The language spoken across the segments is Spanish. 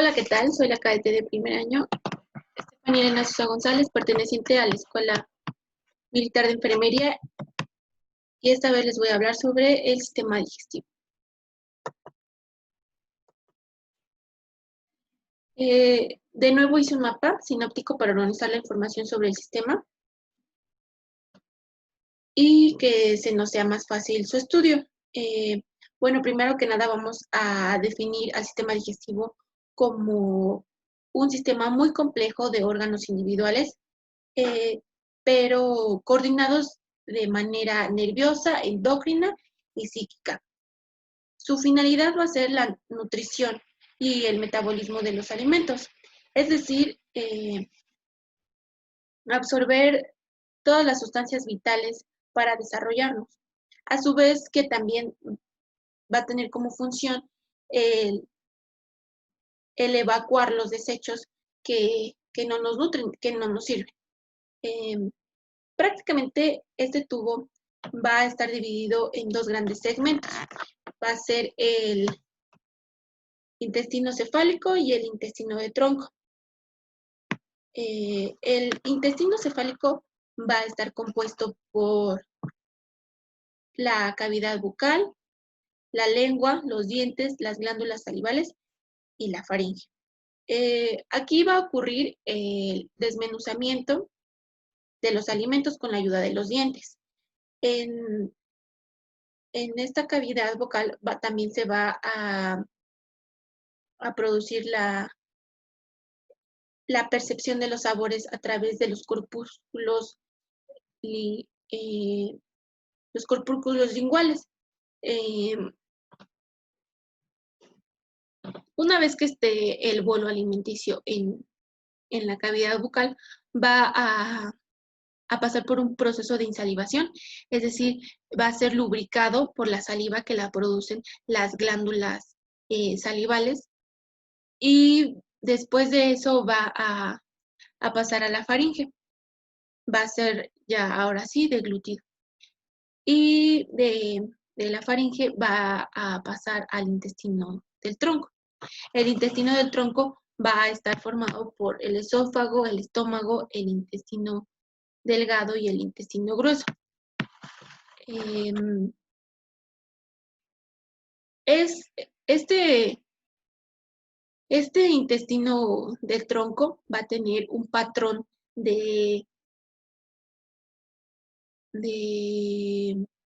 Hola, ¿qué tal? Soy la cadete de primer año, Estefanía Elena Sosa González, perteneciente a la Escuela Militar de Enfermería, y esta vez les voy a hablar sobre el sistema digestivo. De nuevo hice un mapa sinóptico para organizar la información sobre el sistema y que se nos sea más fácil su estudio. Bueno, primero que nada vamos a definir al sistema digestivo como un sistema muy complejo de órganos individuales, pero coordinados de manera nerviosa, endocrina y psíquica. Su finalidad va a ser la nutrición y el metabolismo de los alimentos, es decir, absorber todas las sustancias vitales para desarrollarnos. A su vez que también va a tener como función el evacuar los desechos que no nos nutren, que no nos sirven. Prácticamente este tubo va a estar dividido en dos grandes segmentos. Va a ser el intestino cefálico y el intestino de tronco. El intestino cefálico va a estar compuesto por la cavidad bucal, la lengua, los dientes, las glándulas salivales y la faringe. Aquí va a ocurrir el desmenuzamiento de los alimentos con la ayuda de los dientes. En esta cavidad bucal también se va a producir la percepción de los sabores a través de los corpúsculos linguales. Una vez que esté el bolo alimenticio en la cavidad bucal, va a pasar por un proceso de insalivación, es decir, va a ser lubricado por la saliva que la producen las glándulas salivales, y después de eso va a pasar a la faringe. Va a ser ya ahora sí deglutido. Y de la faringe va a pasar al intestino del tronco. El intestino del tronco va a estar formado por el esófago, el estómago, el intestino delgado y el intestino grueso. Este intestino del tronco va a tener un patrón de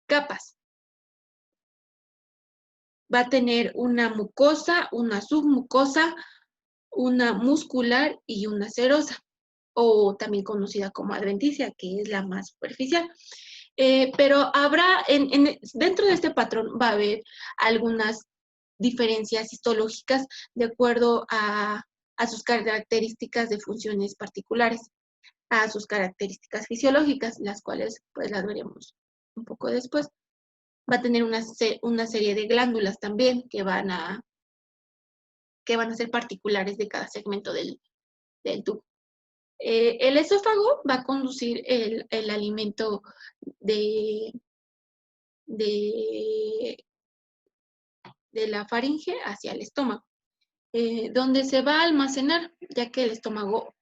capas. Va a tener una mucosa, una submucosa, una muscular y una serosa, o también conocida como adventicia, que es la más superficial. Pero habrá, dentro de este patrón va a haber algunas diferencias histológicas de acuerdo a sus características de funciones particulares, a sus características fisiológicas, las cuales pues las veremos un poco después. Va a tener una serie de glándulas también que van a ser particulares de cada segmento del tubo. El esófago va a conducir el alimento de la faringe hacia el estómago, donde se va a almacenar, ya que el estómago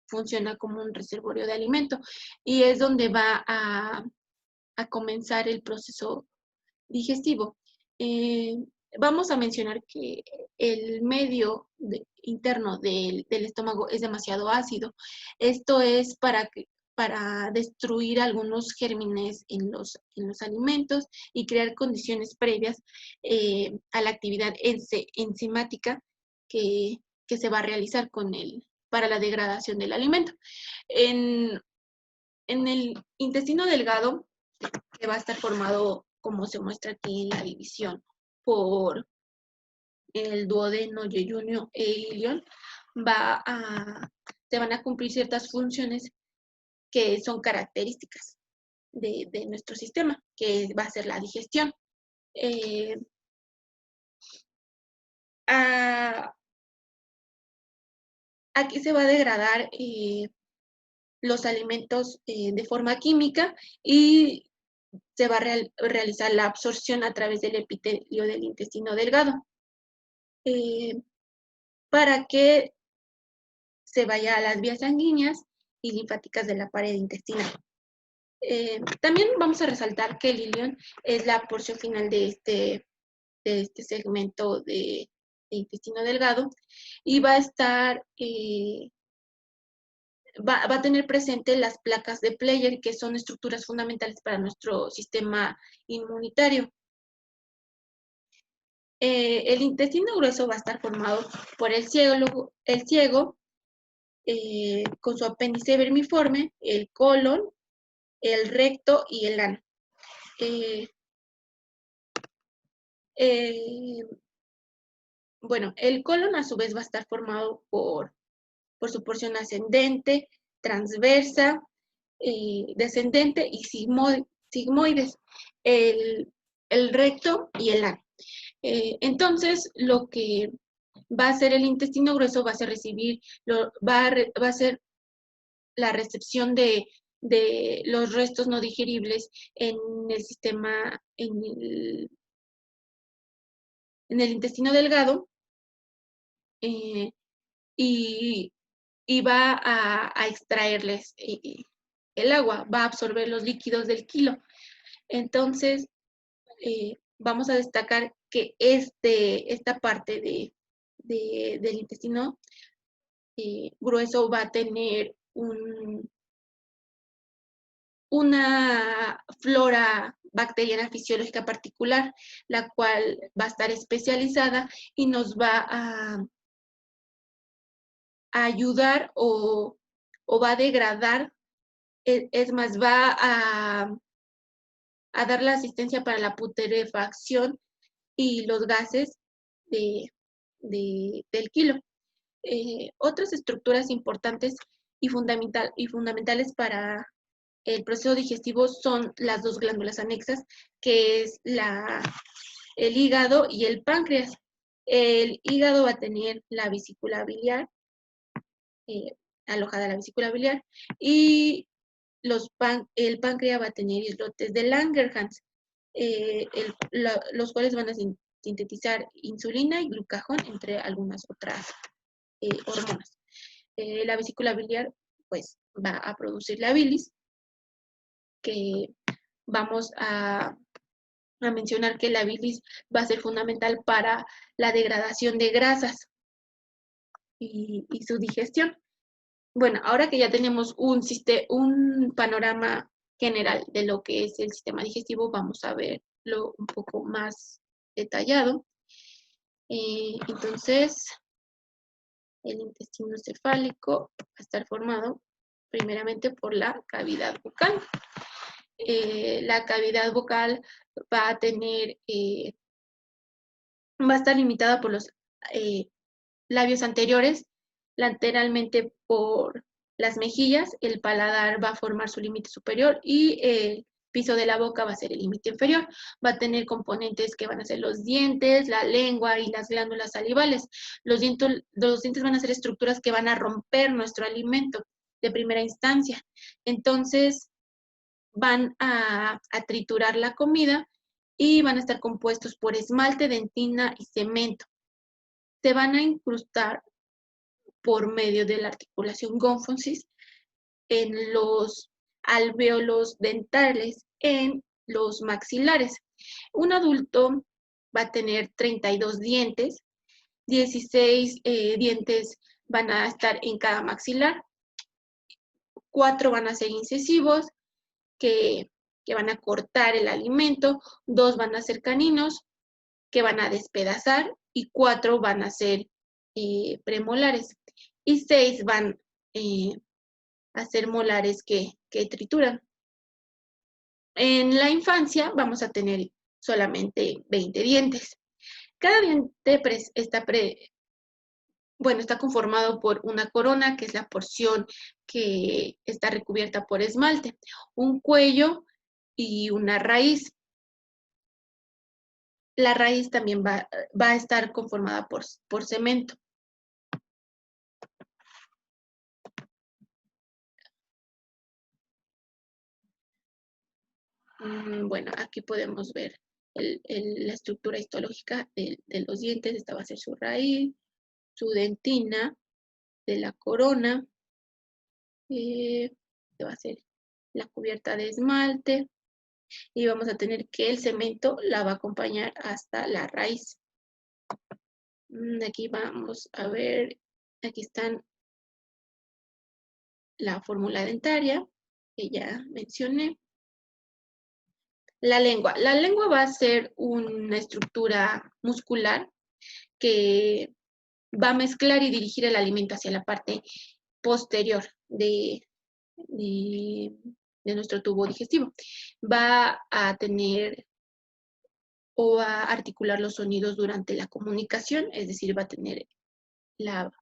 funciona como un reservorio de alimento, y es donde va a comenzar el proceso digestivo. Vamos a mencionar que el medio interno del estómago es demasiado ácido. Esto es para destruir algunos gérmenes en los alimentos y crear condiciones previas a la actividad enzimática que se va a realizar para la degradación del alimento. En el intestino delgado, que va a estar formado, como se muestra aquí en la división, por el duodeno, yeyunio e ilion, se van a cumplir ciertas funciones que son características de nuestro sistema, que va a ser la digestión. Aquí se va a degradar los alimentos de forma química, y se va a realizar la absorción a través del epitelio del intestino delgado. para que se vaya a las vías sanguíneas y linfáticas de la pared intestinal. También vamos a resaltar que el ilion es la porción final de este segmento de intestino delgado y va a estar, va a tener presente las placas de Pleyer, que son estructuras fundamentales para nuestro sistema inmunitario. El intestino grueso va a estar formado por el ciego con su apéndice vermiforme, el colon, el recto y el ano. Bueno, el colon a su vez va a estar formado por su porción ascendente, transversa, descendente y sigmoides, el recto y el ano. Entonces, lo que va a hacer el intestino grueso va a ser va a ser la recepción de los restos no digeribles en el sistema, en el intestino delgado, y va a extraerles el agua, va a absorber los líquidos del kilo. Entonces, vamos a destacar que esta parte del intestino grueso va a tener una flora bacteriana fisiológica particular, la cual va a estar especializada y nos va a ayudar o va a degradar, es más, va a dar la asistencia para la putrefacción y los gases del kilo. Otras estructuras importantes y fundamentales para el proceso digestivo son las dos glándulas anexas, que es el hígado y el páncreas. El hígado va a tener la vesícula biliar, alojada la vesícula biliar, y el páncreas va a tener islotes de Langerhans, los cuales van a sintetizar insulina y glucagón, entre algunas otras hormonas. La vesícula biliar, pues, va a producir la bilis, que vamos a mencionar que la bilis va a ser fundamental para la degradación de grasas y su digestión. Bueno, ahora que ya tenemos un panorama general de lo que es el sistema digestivo, vamos a verlo un poco más detallado. Entonces, el intestino cefálico va a estar formado primeramente por la cavidad bucal. La cavidad bucal va a va a estar limitada por los labios anteriores, lateralmente por las mejillas, el paladar va a formar su límite superior y el piso de la boca va a ser el límite inferior. Va a tener componentes que van a ser los dientes, la lengua y las glándulas salivales. Los dientes van a ser estructuras que van a romper nuestro alimento de primera instancia. Entonces, van a triturar la comida y van a estar compuestos por esmalte, dentina y cemento. Se van a incrustar por medio de la articulación gónfosis en los alvéolos dentales, en los maxilares. Un adulto va a tener 32 dientes, 16 dientes van a estar en cada maxilar, 4 van a ser incisivos, que van a cortar el alimento, 2 van a ser caninos, que van a despedazar, y 4 van a ser premolares, y 6 van a ser molares que trituran. En la infancia vamos a tener solamente 20 dientes. Cada diente está conformado por una corona, que es la porción que está recubierta por esmalte, un cuello y una raíz. La raíz también va a estar conformada por cemento. Bueno, aquí podemos ver la estructura histológica de los dientes. Esta va a ser su raíz, su dentina de la corona, que va a ser la cubierta de esmalte, y vamos a tener que el cemento la va a acompañar hasta la raíz. Aquí vamos a ver, aquí están la fórmula dentaria que ya mencioné. La lengua va a ser una estructura muscular que va a mezclar y dirigir el alimento hacia la parte posterior de nuestro tubo digestivo. Va a tener o va a articular los sonidos durante la comunicación, es decir, va a tener la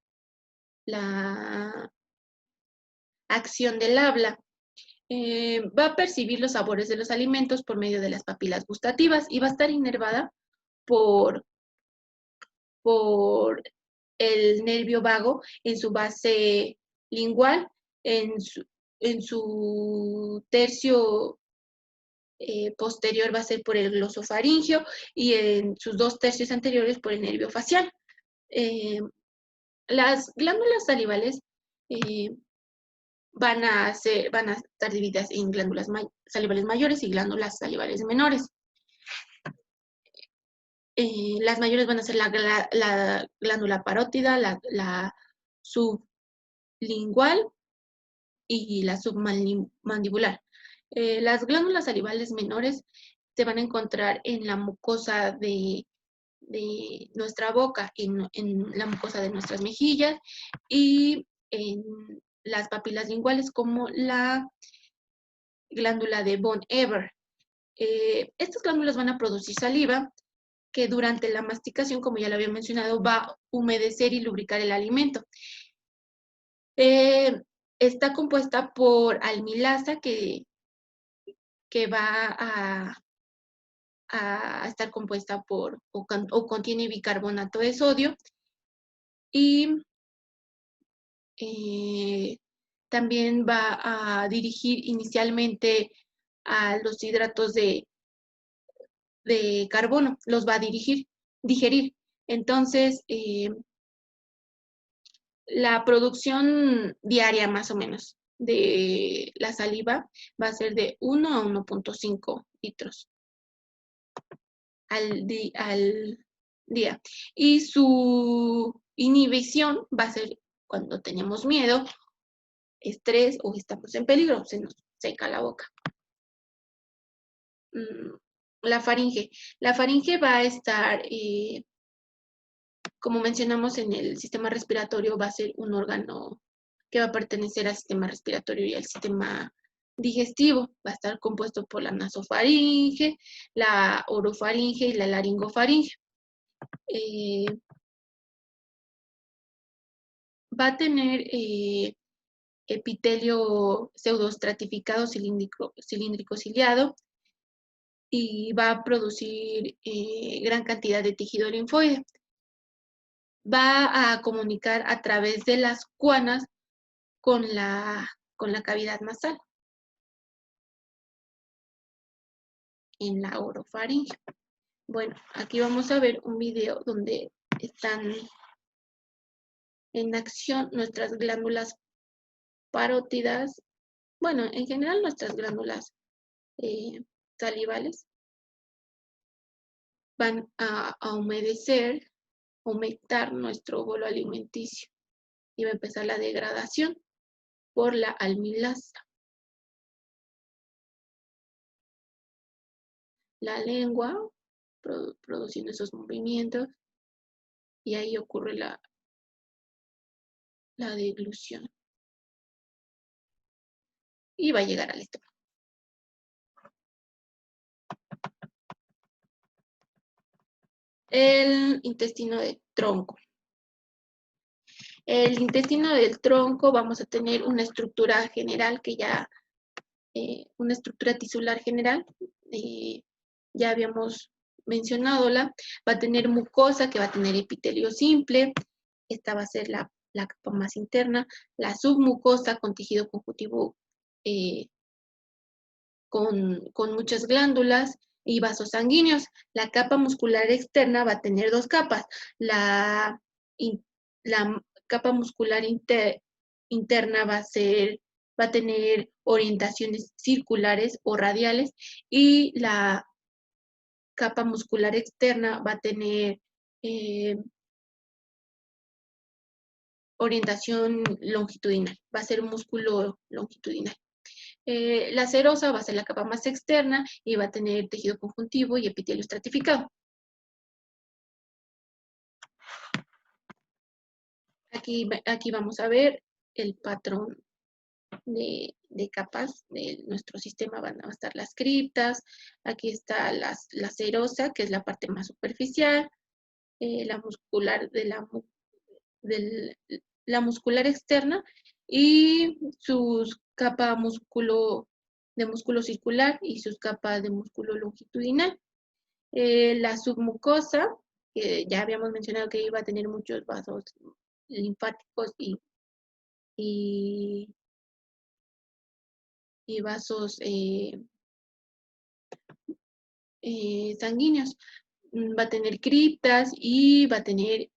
acción del habla. Va a percibir los sabores de los alimentos por medio de las papilas gustativas y va a estar inervada por el nervio vago en su base lingual, en su tercio posterior va a ser por el glosofaringio y en sus 2 tercios anteriores por el nervio facial. Las glándulas salivales van a estar divididas en glándulas salivales mayores y glándulas salivales menores. Las mayores van a ser la glándula parótida, la sublingual y la submandibular. Las glándulas salivales menores se van a encontrar en la mucosa de nuestra boca, en la mucosa de nuestras mejillas y en las papilas linguales como la glándula de Von Eber. Estas glándulas van a producir saliva que durante la masticación, como ya lo había mencionado, va a humedecer y lubricar el alimento. Está compuesta por almilasa que va a estar compuesta por o contiene bicarbonato de sodio y también va a dirigir inicialmente a los hidratos de carbono, los va a digerir. Entonces, la producción diaria más o menos de la saliva va a ser de 1 a 1.5 litros al día. Y su inhibición va a ser cuando tenemos miedo, estrés o estamos en peligro, se nos seca la boca. La faringe. La faringe va a estar, como mencionamos en el sistema respiratorio, va a ser un órgano que va a pertenecer al sistema respiratorio y al sistema digestivo. Va a estar compuesto por la nasofaringe, la orofaringe y la laringofaringe. Va a tener epitelio pseudoestratificado cilíndrico ciliado y va a producir gran cantidad de tejido linfoide. Va a comunicar a través de las cuanas con la cavidad nasal en la orofaringe. Bueno, aquí vamos a ver un video donde están en acción nuestras glándulas parótidas, bueno, en general nuestras glándulas salivales van a aumentar nuestro bolo alimenticio y va a empezar la degradación por la almilasa. La lengua produciendo esos movimientos y ahí ocurre la deglución y va a llegar al estómago. El intestino del tronco. El intestino del tronco vamos a tener una estructura general que ya, una estructura tisular general, ya habíamos mencionadola, va a tener mucosa que va a tener epitelio simple, esta va a ser la capa más interna, la submucosa con tejido conjuntivo con muchas glándulas y vasos sanguíneos. La capa muscular externa va a tener 2 capas, la la capa muscular interna va a tener orientaciones circulares o radiales, y la capa muscular externa va a tener orientación longitudinal, va a ser un músculo longitudinal. La serosa va a ser la capa más externa y va a tener tejido conjuntivo y epitelio estratificado. Aquí vamos a ver el patrón de capas de nuestro sistema. Van a estar las criptas, aquí está la serosa, que es la parte más superficial, la muscular la muscular externa y sus capas de músculo circular y sus capas de músculo longitudinal. La submucosa, que ya habíamos mencionado que iba a tener muchos vasos linfáticos y vasos sanguíneos. Va a tener criptas y va a tener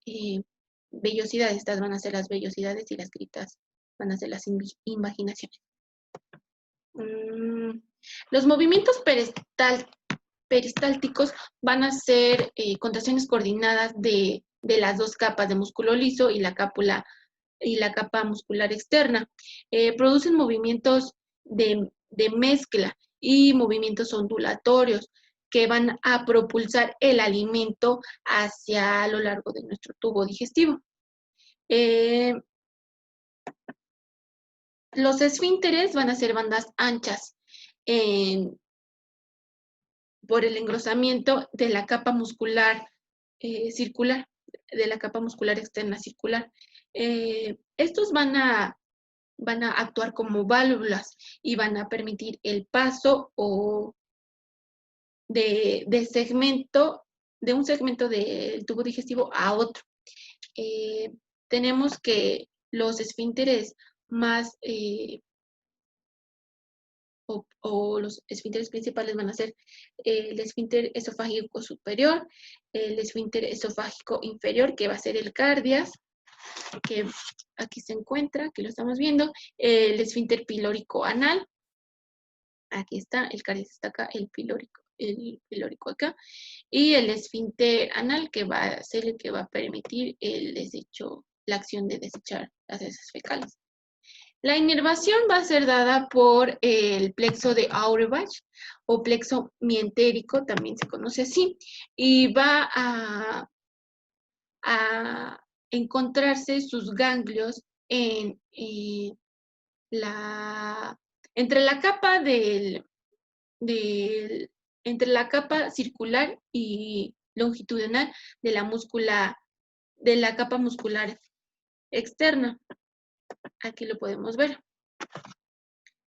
vellosidades. Estas van a ser las vellosidades y las criptas van a ser las invaginaciones. Los movimientos peristálticos van a ser contracciones coordinadas de las dos capas de músculo liso y la capa muscular externa. Producen movimientos de mezcla y movimientos ondulatorios que van a propulsar el alimento hacia lo largo de nuestro tubo digestivo. Los esfínteres van a ser bandas anchas por el engrosamiento de la capa muscular circular, de la capa muscular externa circular. Estos van a actuar como válvulas y van a permitir el paso de un segmento del tubo digestivo a otro. Tenemos que los esfínteres más o los esfínteres principales van a ser el esfínter esofágico superior, el esfínter esofágico inferior, que va a ser el cardias, que aquí se encuentra, que lo estamos viendo, el esfínter pilórico anal, aquí está, el cardias está acá, el pilórico acá, y el esfínter anal, que va a ser el que va a permitir el desecho, la acción de desechar las heces fecales. La inervación va a ser dada por el plexo de Auerbach o plexo mientérico, también se conoce así, y va a encontrarse sus ganglios entre la capa entre la capa circular y longitudinal de la capa muscular externa. Aquí lo podemos ver.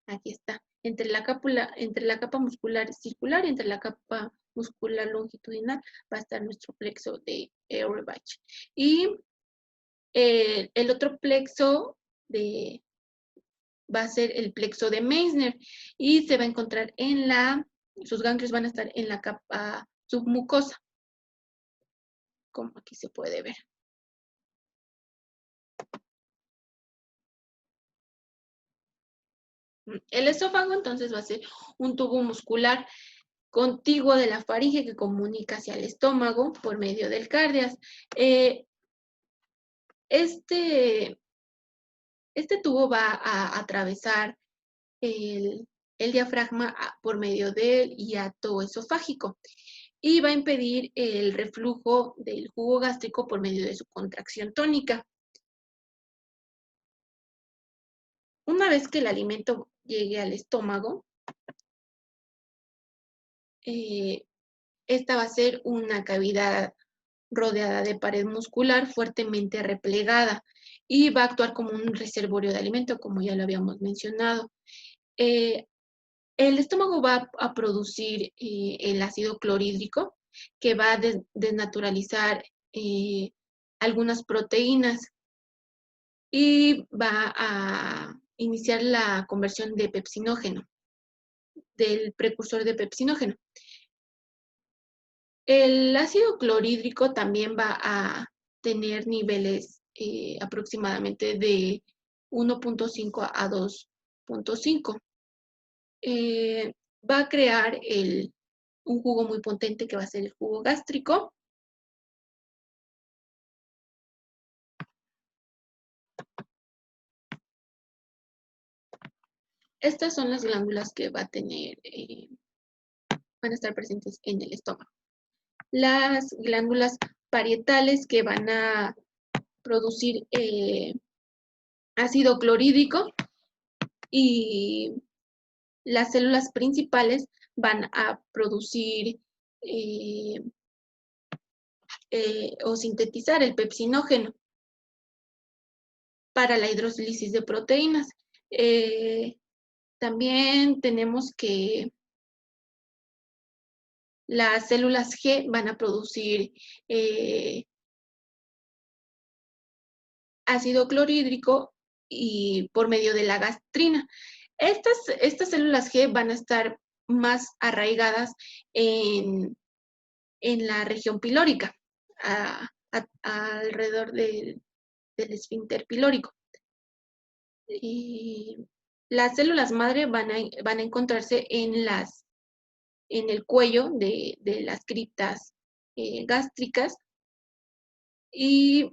Aquí está. Entre la capa muscular circular y entre la capa muscular longitudinal va a estar nuestro plexo de Auerbach. Y el otro plexo va a ser el plexo de Meissner y se va a encontrar sus ganglios van a estar en la capa submucosa, como aquí se puede ver. El esófago entonces va a ser un tubo muscular contiguo de la faringe que comunica hacia el estómago por medio del cardias. Este tubo va a atravesar el diafragma por medio del hiato esofágico y va a impedir el reflujo del jugo gástrico por medio de su contracción tónica. Una vez que el alimento llegue al estómago, esta va a ser una cavidad rodeada de pared muscular fuertemente replegada y va a actuar como un reservorio de alimento, como ya lo habíamos mencionado. El estómago va a producir el ácido clorhídrico, que va a desnaturalizar algunas proteínas y va a iniciar la conversión de pepsinógeno, del precursor de pepsinógeno. El ácido clorhídrico también va a tener niveles aproximadamente de 1.5 a 2.5. Va a crear un jugo muy potente que va a ser el jugo gástrico. Estas son las glándulas que va a tener, van a estar presentes en el estómago. Las glándulas parietales que van a producir ácido clorhídrico, y las células principales van a producir o sintetizar el pepsinógeno para la hidrólisis de proteínas. También tenemos que las células G van a producir ácido clorhídrico y por medio de la gastrina. Estas células G van a estar más arraigadas en la región pilórica, alrededor del esfínter pilórico. Y las células madre van a encontrarse en el cuello de las criptas gástricas, y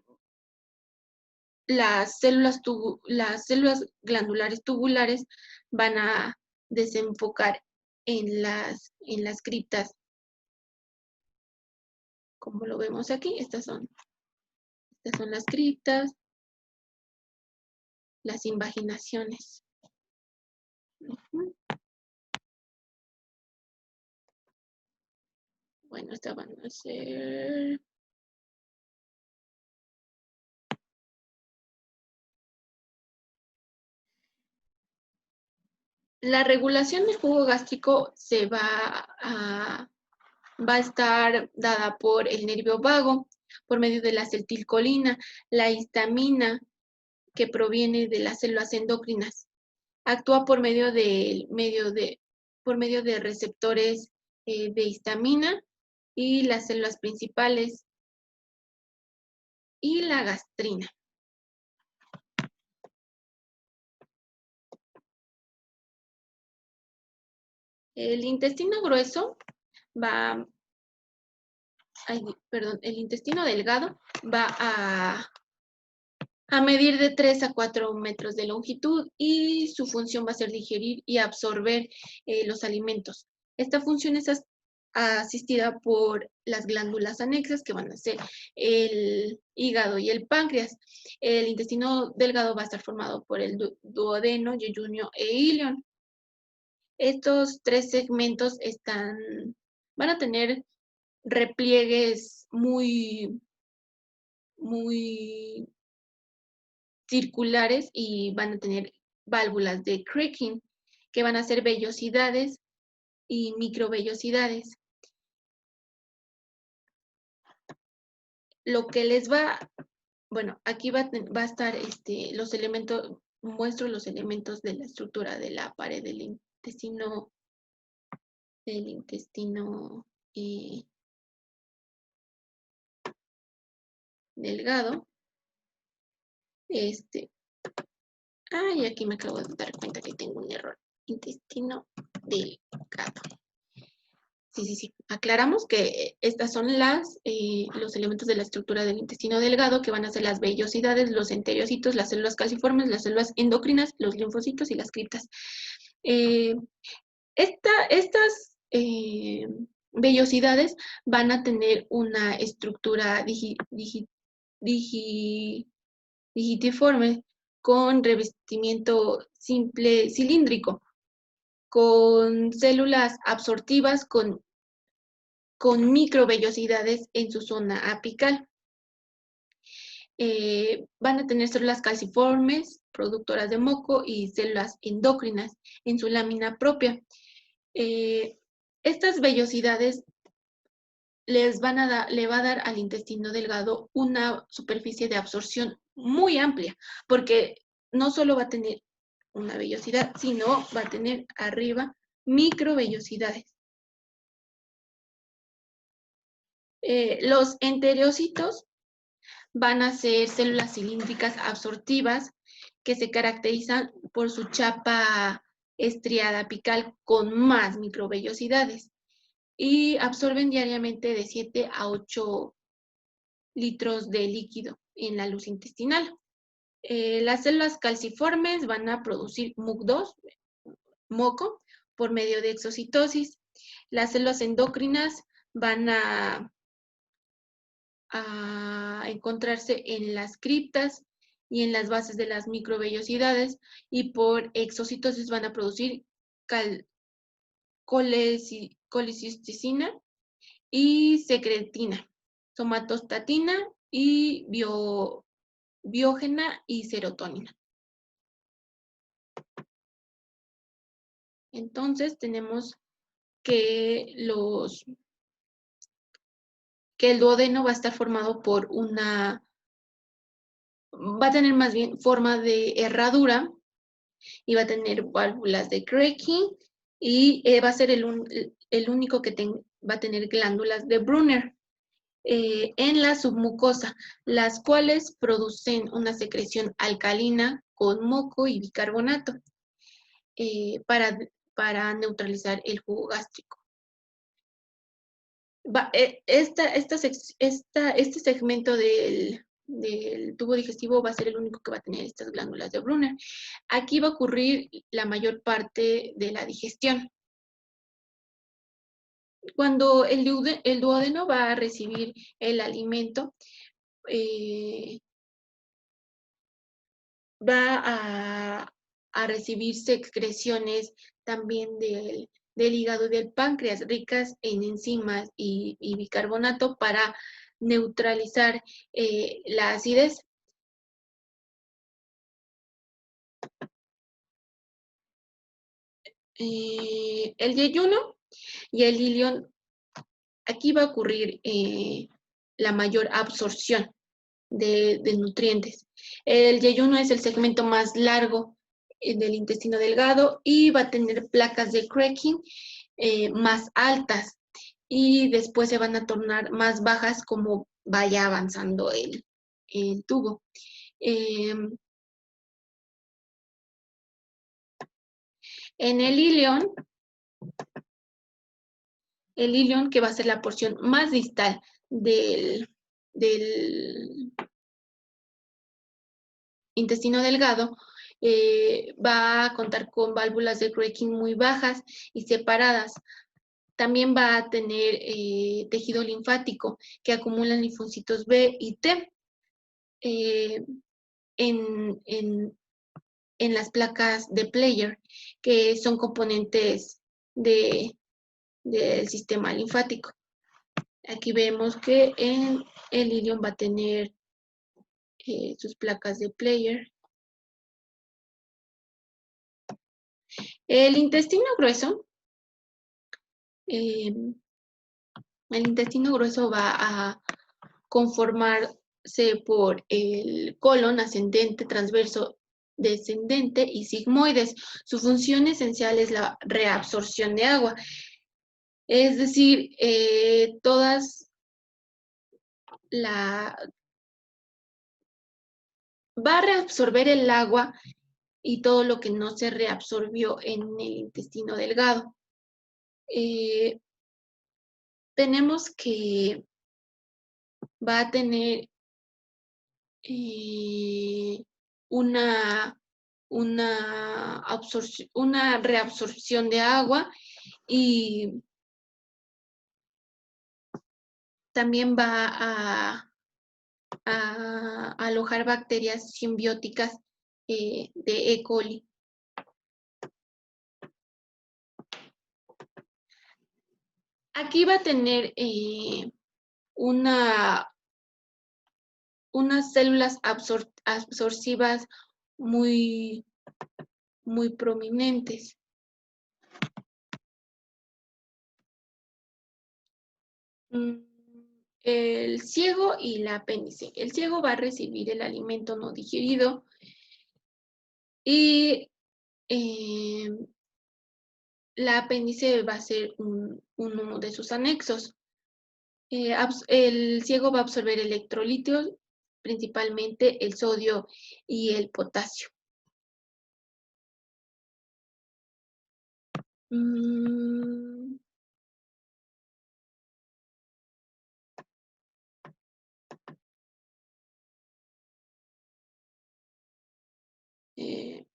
las células glandulares tubulares van a desenfocar en las criptas, como lo vemos aquí. Estas son las criptas, las invaginaciones. Bueno, estas van a ser... La regulación del jugo gástrico va a estar dada por el nervio vago, por medio de la acetilcolina, la histamina, que proviene de las células endocrinas. Actúa por medio de receptores de histamina y las células principales y la gastrina. El intestino grueso el intestino delgado va a medir de 3 a 4 metros de longitud, y su función va a ser digerir y absorber los alimentos. Esta función es asistida por las glándulas anexas, que van a ser el hígado y el páncreas. El intestino delgado va a estar formado por el duodeno, yeyunio e ilion. Estos tres segmentos van a tener repliegues muy circulares, y van a tener válvulas de Cricking, que van a ser vellosidades y microvellosidades. Lo que les bueno, aquí va a estar los elementos, muestro los elementos de la estructura de la pared del intestino delgado. Y aquí me acabo de dar cuenta que tengo un error. Intestino delgado. Sí. Aclaramos que estas son los elementos de la estructura del intestino delgado, que van a ser las vellosidades, los enteriocitos, las células calciformes, las células endocrinas, los linfocitos y las criptas. Estas vellosidades van a tener una estructura digitiforme, con revestimiento simple cilíndrico, con células absortivas con microvellosidades en su zona apical. Van a tener células calciformes, productoras de moco, y células endócrinas en su lámina propia. Estas vellosidades le va a dar al intestino delgado una superficie de absorción muy amplia, porque no solo va a tener una vellosidad, sino va a tener arriba microvellosidades. Los enteriocitos van a ser células cilíndricas absortivas que se caracterizan por su chapa estriada apical con más microvellosidades y absorben diariamente de 7 a 8 litros de líquido en la luz intestinal. Las células calciformes van a producir MUC2, moco, por medio de exocitosis. Las células endocrinas van a encontrarse en las criptas y en las bases de las microvellosidades y por exocitosis van a producir colecistoicina y secretina, somatostatina y biógena y serotonina. Entonces tenemos que el duodeno va a estar formado por va a tener más bien forma de herradura y va a tener válvulas de Kreiki y va a ser el único que va a tener glándulas de Brunner en la submucosa, las cuales producen una secreción alcalina con moco y bicarbonato para neutralizar el jugo gástrico. Este segmento del tubo digestivo va a ser el único que va a tener estas glándulas de Brunner. Aquí va a ocurrir la mayor parte de la digestión. Cuando el duodeno va a recibir el alimento, va a recibir secreciones también del hígado y del páncreas, ricas en enzimas y bicarbonato para neutralizar la acidez. El yeyuno y el ilion, aquí va a ocurrir la mayor absorción de nutrientes. El yeyuno es el segmento más largo del intestino delgado y va a tener placas de Krekin más altas y después se van a tornar más bajas como vaya avanzando el tubo. En el ilion, que va a ser la porción más distal del intestino delgado, va a contar con válvulas de Krekin muy bajas y separadas. También va a tener tejido linfático que acumulan linfocitos B y T en las placas de Player, que son componentes del sistema linfático. Aquí vemos que en el ilion va a tener sus placas de Player. El intestino grueso, va a conformarse por el colon ascendente, transverso, descendente y sigmoides. Su función esencial es la reabsorción de agua. Es decir, va a reabsorber el agua y todo lo que no se reabsorbió en el intestino delgado. Tenemos que va a tener una reabsorción de agua y también va a alojar bacterias simbióticas de E. coli. Aquí va a tener unas células absorbivas muy prominentes. El ciego y el apéndice. El ciego va a recibir el alimento no digerido y la apéndice va a ser uno de sus anexos. El ciego va a absorber electrolitos principalmente el sodio y el potasio.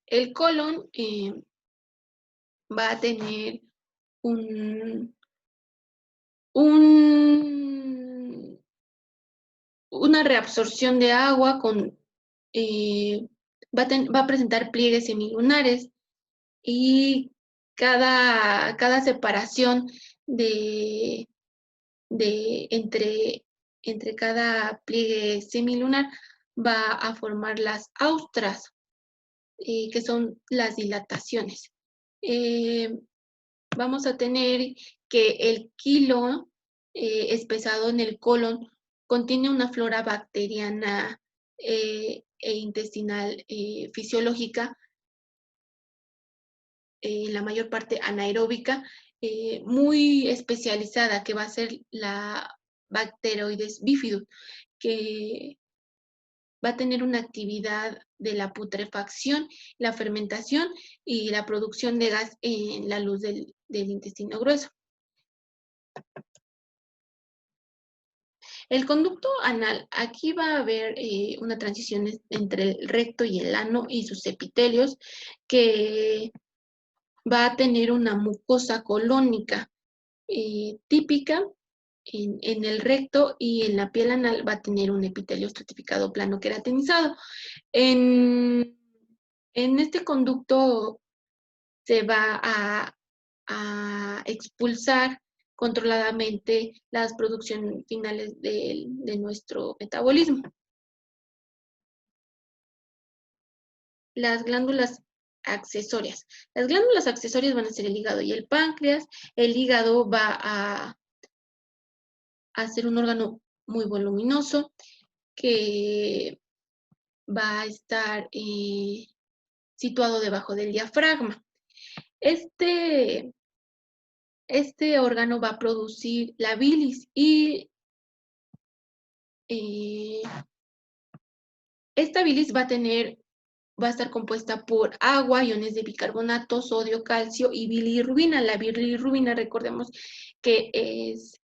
El colon va a tener una reabsorción de agua va a presentar pliegues semilunares y cada separación entre cada pliegue semilunar va a formar las austras, que son las dilataciones. Vamos a tener que el quilo espesado en el colon contiene una flora bacteriana e intestinal fisiológica, la mayor parte anaeróbica, muy especializada, que va a ser la Bacteroides bifidus, que va a tener una actividad de la putrefacción, la fermentación y la producción de gas en la luz del intestino grueso. El conducto anal, aquí va a haber una transición entre el recto y el ano y sus epitelios, que va a tener una mucosa colónica típica en el recto, y en la piel anal va a tener un epitelio estratificado plano queratinizado. En este conducto se va a expulsar controladamente las producciones finales de nuestro metabolismo. Las glándulas accesorias. Las glándulas accesorias van a ser el hígado y el páncreas. El hígado va a ser un órgano muy voluminoso que va a estar situado debajo del diafragma. Este órgano va a producir la bilis, y esta bilis va a estar compuesta por agua, iones de bicarbonato, sodio, calcio y bilirrubina. La bilirrubina, recordemos que es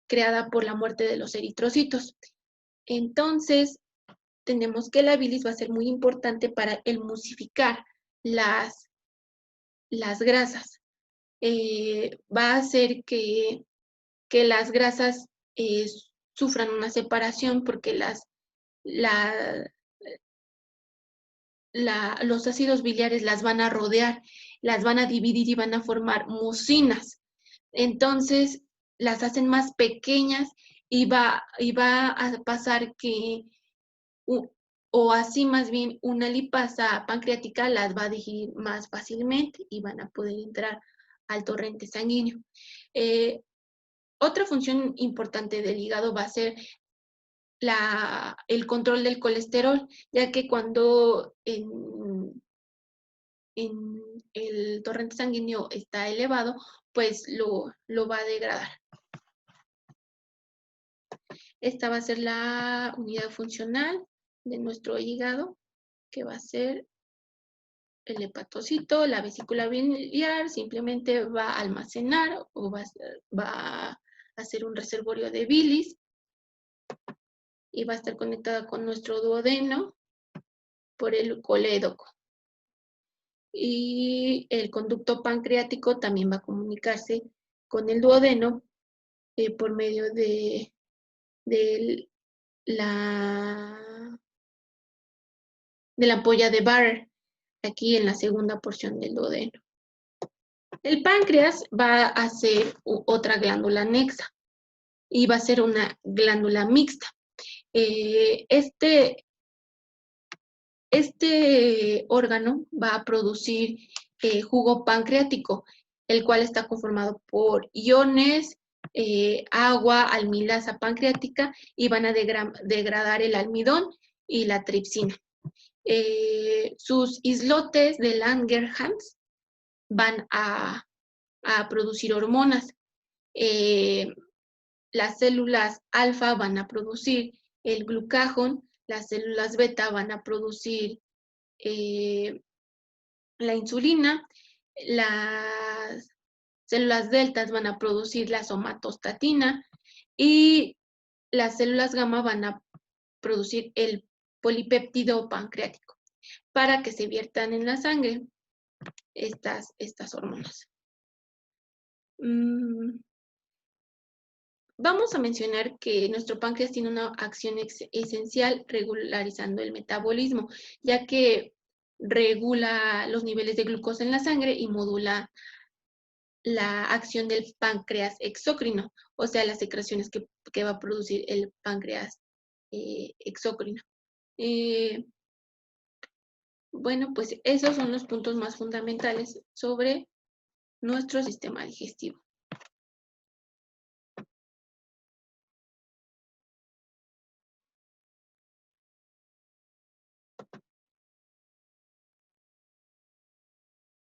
creada por la muerte de los eritrocitos. Entonces, tenemos que la bilis va a ser muy importante para emulsificar las grasas. Va a hacer que las grasas sufran una separación, porque los ácidos biliares las van a rodear, las van a dividir y van a formar mucinas. Entonces, las hacen más pequeñas, y va a pasar que, o así más bien, una lipasa pancreática las va a digerir más fácilmente y van a poder entrar al torrente sanguíneo. Otra función importante del hígado va a ser el control del colesterol, ya que cuando en el torrente sanguíneo está elevado, pues lo va a degradar. Esta va a ser la unidad funcional de nuestro hígado, que va a ser el hepatocito. La vesícula biliar simplemente va a almacenar, o va a hacer un reservorio de bilis, y va a estar conectada con nuestro duodeno por el colédoco. Y el conducto pancreático también va a comunicarse con el duodeno por medio de la ampolla de Barré, aquí en la segunda porción del duodeno. El páncreas va a ser otra glándula anexa, y va a ser una glándula mixta. Este órgano va a producir jugo pancreático, el cual está conformado por iones, agua, almilasa pancreática, y van a degradar el almidón y la tripsina. Sus islotes de Langerhans van a producir hormonas. Las células alfa van a producir el glucagón, las células beta van a producir la insulina, las células deltas van a producir la somatostatina y las células gamma van a producir el polipéptido pancreático para que se viertan en la sangre estas hormonas. Vamos a mencionar que nuestro páncreas tiene una acción esencial regularizando el metabolismo, ya que regula los niveles de glucosa en la sangre y modula la acción del páncreas exócrino, o sea, las secreciones que va a producir el páncreas exócrino. Bueno, pues esos son los puntos más fundamentales sobre nuestro sistema digestivo.